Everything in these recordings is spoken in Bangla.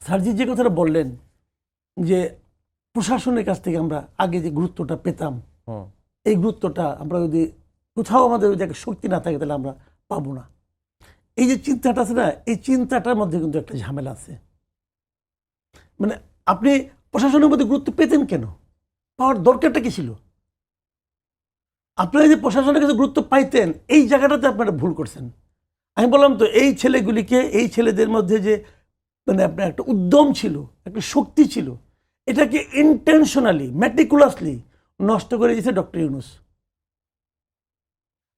স্যারজি যে কথাটা বললেন যে প্রশাসনের কাছ থেকে আমরা আগে যে গুরুত্বটা পেতাম, এই গুরুত্বটা আমরা যদি কোথাও আমাদের যদি একটা শক্তি না থাকে তাহলে আমরা পাবো না। এই যে চিন্তাটা আছে না, এই চিন্তাটার মধ্যে কিন্তু একটা ঝামেলা আছে। মানে আপনি প্রশাসনের মধ্যে গুরুত্ব পেতেন কেন? পাওয়ার দরকারটা কি ছিল? আপনারা যে প্রশাসনের কাছে গুরুত্ব পাইতেন, এই জায়গাটাতে আপনারা ভুল করছেন। আমি বললাম তো, এই ছেলেগুলিকে, এই ছেলেদের মধ্যে যে মানে আপনার একটা উদ্যম ছিল, একটা শক্তি ছিল, এটাকে ইন্টেনশনালি ম্যাটিকুলাসলি নষ্ট করে দিয়েছে ডক্টর ইউনূস।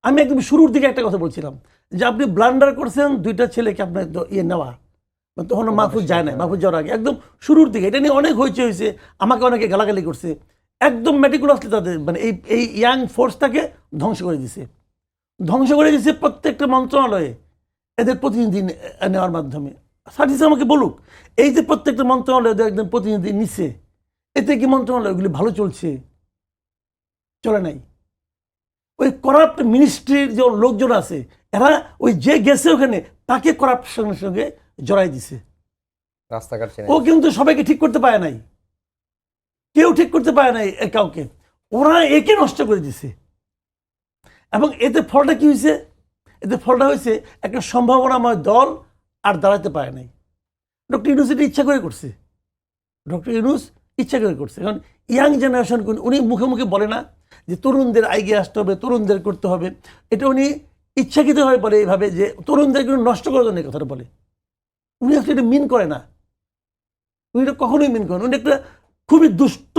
আমি একদম শুরুর দিকে একটা কথা বলছিলাম যে আপনি ব্লান্ডার করছেন দুইটা ছেলেকে আপনার ইয়ে নেওয়া, তখন মাহফুজ যায় না, মাহফুজ যাওয়ার আগে একদম শুরুর দিকে এটা নিয়ে অনেক হইচই হয়েছে, আমাকে অনেকে গালাগালি করছে। একদম ম্যাটিকুলাসলি তাদের মানে এই ইয়াং ফোর্সটাকে ধ্বংস করে দিছে, প্রত্যেকটা মন্ত্রণালয়ে এদের প্রতিনিধি নেওয়ার মাধ্যমে। সার্জিস আমাকে বলুক, এই যে প্রত্যেকটা মন্ত্রণালয়ে একজন প্রতিনিধি নিচ্ছে, এতে কি মন্ত্রণালয়গুলি ভালো চলছে? চলে নাই। ওই করাপ্ট মিনিস্ট্রির যে লোকজন আছে, এরা ওই যে গেছে ওখানে তাকে করাপশনের সঙ্গে জড়াই দিছে। রাস্তাঘাট ও কিন্তু সবাইকে ঠিক করতে পারে নাই, কেউ ঠিক করতে পারে নাই কাউকে, ওরা একে নষ্ট করে দিছে। এবং এতে ফলটা কি হয়েছে? এতে ফলটা হয়েছে একটা সম্ভাবনাময় দল আর দাঁড়াতে পারে নাই। ডক্টর ইউনূস এটা ইচ্ছা করে করছে, ডক্টর ইউনূস ইচ্ছা করে করছে। কারণ ইয়াং জেনারেশন উনি মুখে মুখে বলে না যে তরুণদের এগিয়ে আসতে হবে, তরুণদের করতে হবে, এটা উনি ইচ্ছাকৃতভাবে বলে এইভাবে যে তরুণদেরকে নষ্ট করার জন্য এই কথাটা বলে। উনি আসলে এটা মিন করে না, উনি এটা কখনোই মিন করেন। উনি একটা খুবই দুষ্ট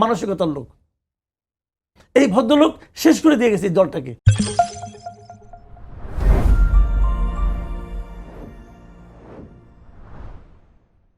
মানসিকতার লোক। এই ভদ্রলোক শেষ করে দিয়ে গেছে এই দলটাকে।